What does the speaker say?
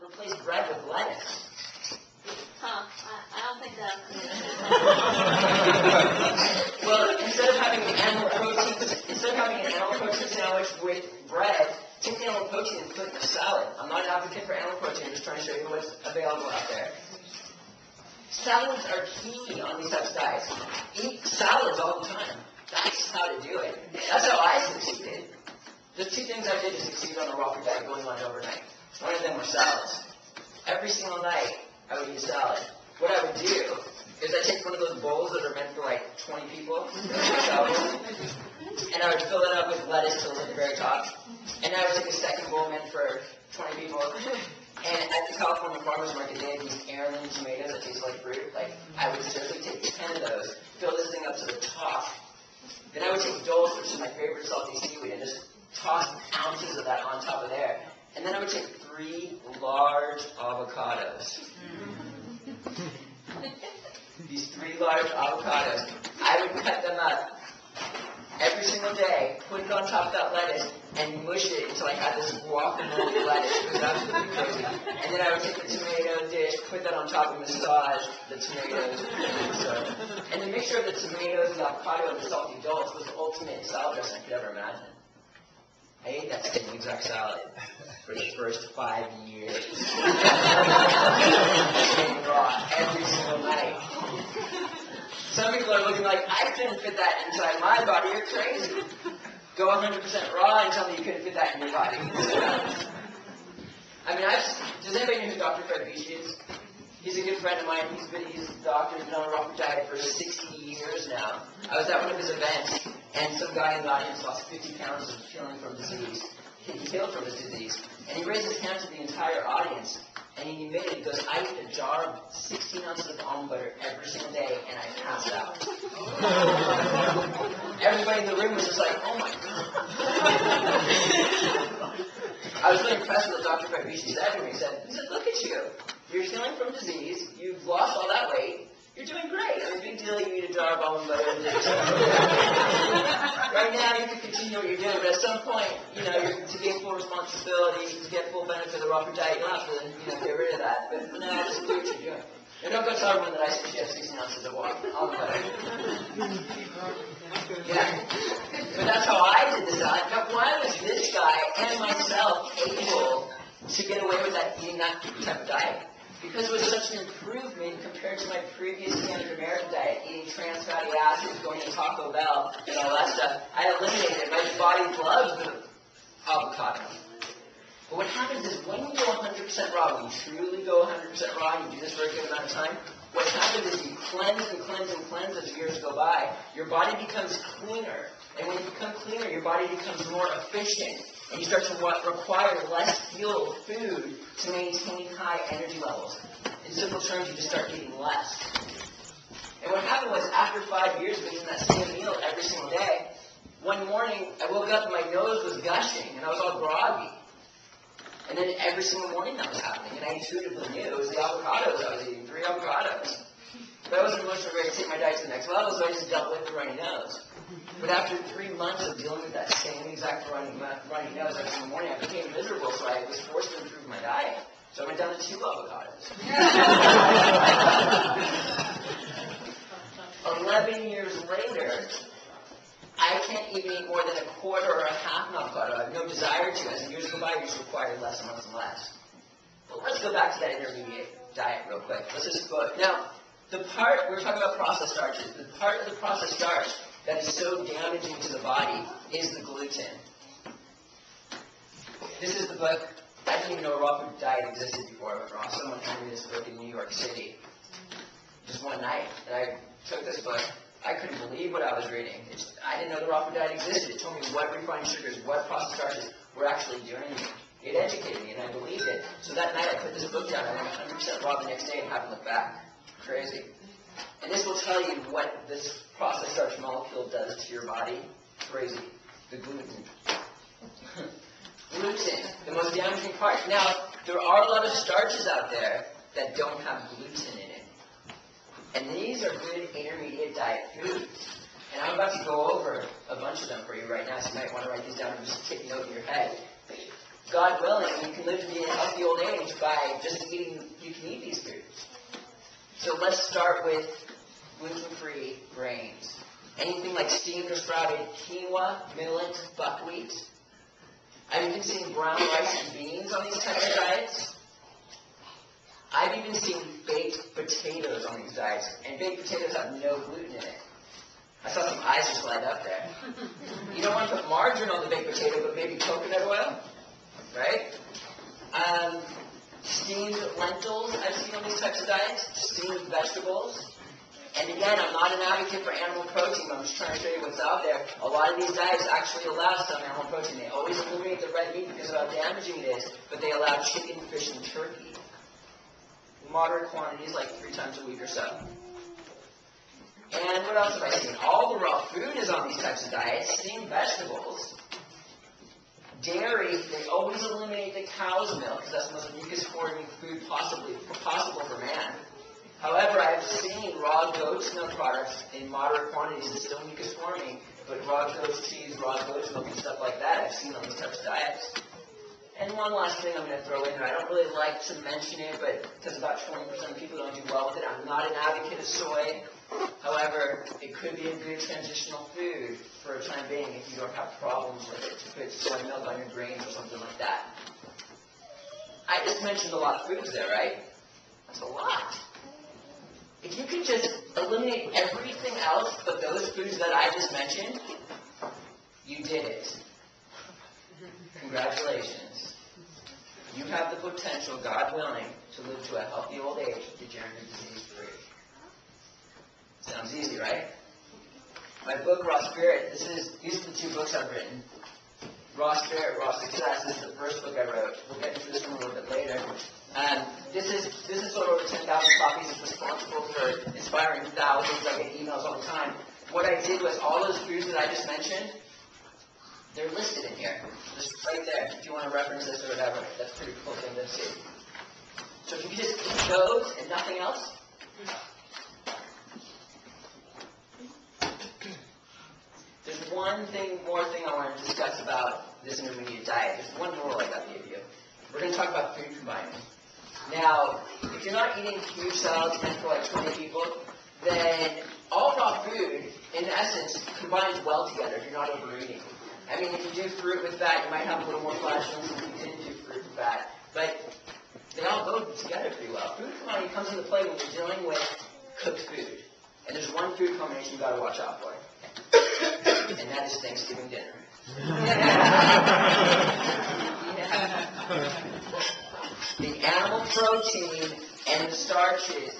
replace bread with lettuce. Huh, I don't think that. Well, instead of having an animal protein sandwich with bread, take the animal protein and put it in a salad. I'm not an advocate for animal protein, I'm just trying to show you what's available out there. Salads are key on these types of diets. Eat salads all the time. That's how to do it. That's how I succeeded. There's two things I did to succeed on a raw food diet going on overnight. One of them were salads. Every single night, I would eat a salad. What I would do is I'd take one of those bowls that are meant for like 20 people, and I would fill it up with lettuce till at the very top. And I would take a second bowl meant for 20 people. And at the California Farmers Market, they had these heirloom tomatoes that taste like fruit. Like, I would seriously take 10 of those, fill this thing up to the top. Then I would take Dulce, which is my favorite salty seaweed, and just toss ounces of that on top of there. And then I would take 3 large avocados. These 3 large avocados, I would cut them up every single day, put it on top of that lettuce, and mush it until I had this guacamole lettuce. It was absolutely crazy. And then I would take the tomato dish, put that on top, and massage the tomatoes. And the mixture of the tomatoes, the avocado, and the salty Dulce was the ultimate salad dressing I could ever imagine. I ate that same exact salad for the first 5 years. Raw every single night. Some people are looking like, I couldn't fit that inside my body. You're crazy. Go 100% raw and tell me you couldn't fit that in your body. I mean, does anybody know who Dr. Fred Beachy is? He's a good friend of mine. He's a doctor. He's been on a raw food diet for 60 years now. I was at one of his events, and some guy in the audience lost 50 pounds of healing from disease. He healed from his disease. And he raised his hand to the entire audience, and he admitted, he goes, I eat a jar of 16 ounces of almond butter every single day, and I pass out. Everybody in the room was just like, oh my God. I was really impressed with what Dr. Fred Beachy said to me. He said, look at you. You're healing from disease. You've lost all that weight. You're doing great. I mean, big deal you eat a jar of almond butter. Right now, you can continue what you're doing, but at some point, to gain full responsibility, to get full benefit of the raw food diet, you don't have to, get rid of that. But no, just do what you're doing. And don't go tell everyone that I said she has 16 ounces of almond butter. Yeah. But that's how I did this diet. Now, why was this guy and myself able to get away with eating that type of diet? Because it was such an improvement compared to my previous standard American diet, eating trans fatty acids, going to Taco Bell, and all that stuff. I eliminated it. My body loves the avocado. But what happens is when you go 100% raw, when you truly go 100% raw, and you do this for a good amount of time, what happens is you cleanse and cleanse and cleanse as years go by. Your body becomes cleaner. And when you become cleaner, your body becomes more efficient. And you start to require less fuel, food, to maintain high energy levels. In simple terms, you just start eating less. And what happened was, after 5 years of eating that same meal every single day, one morning, I woke up and my nose was gushing, and I was all groggy. And then every single morning that was happening, and I intuitively knew it was the avocados I was eating, 3 avocados. But I wasn't emotionally ready to take my diet to the next level, so I just dealt with the runny nose. But after 3 months of dealing with that same exact runny nose every single morning, I became miserable, so I was forced to improve my diet. So I went down to 2 avocados. 11 years later, I can't even eat more than a quarter or a half an avocado. I have no desire to. As the years go by, you just require less and less and less. But let's go back to that intermediate diet real quick. Let's just go. Now, we were talking about processed starches. The part of the processed starch that is so damaging to the body is the gluten. This is the book. I didn't even know a raw food diet existed before I went raw. Someone handed me this book in New York City just one night. And I took this book. I couldn't believe what I was reading. I didn't know the raw food diet existed. It told me what refined sugars, what processed starches were actually doing. It educated me, and I believed it. So that night I put this book down. I went 100% raw the next day and haven't looked back. Crazy. And this will tell you what this processed starch molecule does to your body. Crazy. The gluten. Gluten, the most damaging part. Now, there are a lot of starches out there that don't have gluten in it. And these are good intermediate diet foods. And I'm about to go over a bunch of them for you right now, so you might want to write these down and just take note in your head. God willing, you can live to be a healthy old age by just eating, you can eat these foods. So let's start with gluten-free grains. Anything like steamed or sprouted quinoa, millet, buckwheat. I've even seen brown rice and beans on these types of diets. I've even seen baked potatoes on these diets, and baked potatoes have no gluten in it. I saw some eyes just light up there. You don't want to put margarine on the baked potato, but maybe coconut oil, right? Steamed lentils I've seen on these types of diets, steamed vegetables. And again, I'm not an advocate for animal protein, but I'm just trying to show you what's out there. A lot of these diets actually allow some animal protein. They always eliminate the red meat because of how damaging it is, but they allow chicken, fish, and turkey. Moderate quantities, like 3 times a week or so. And what else have I seen? All the raw food is on these types of diets. Steamed vegetables. Dairy, they always eliminate the cow's milk because that's the most mucus-forming food possible for man. However, I've seen raw goat's milk products in moderate quantities. It's still mucus-forming, but raw goat's cheese, raw goat's milk, and stuff like that I've seen on these types of diets. And one last thing I'm going to throw in here. I don't really like to mention it, but because about 20% of people don't do well with it, I'm not an advocate of soy. However, it could be a good transitional food for a time being if you don't have problems with it, to put soy milk on your grains or something like that. I just mentioned a lot of foods there, right? That's a lot. If you could just eliminate everything else but those foods that I just mentioned, you did it. Congratulations. You have the potential, God willing, to live to a healthy old age, degenerate disease-free. Sounds easy, right? My book, Raw Spirit, these are the 2 books I've written. Raw Spirit, Raw Success. This is the first book I wrote. We'll get into this one a little bit later. This is sold over 10,000 copies. It's responsible for inspiring thousands. I get emails all the time. What I did was all those foods that I just mentioned, they're listed in here. Just right there. If you want to reference this or whatever, that's a pretty cool thing to see. So if you could just eat those and nothing else. There's one more thing I want to discuss about this intermediate diet. There's one more I got to give you. We're going to talk about food combining. Now, if you're not eating huge salads meant for like 20 people, then all raw food, in essence, combines well together if you're not overeating. I mean, if you do fruit with fat, you might have a little more flatulence than if you didn't do fruit with fat. But they all go together pretty well. Food combining comes into play when you're dealing with cooked food. And there's one food combination you've got to watch out for. And that is Thanksgiving dinner. The animal protein and the starches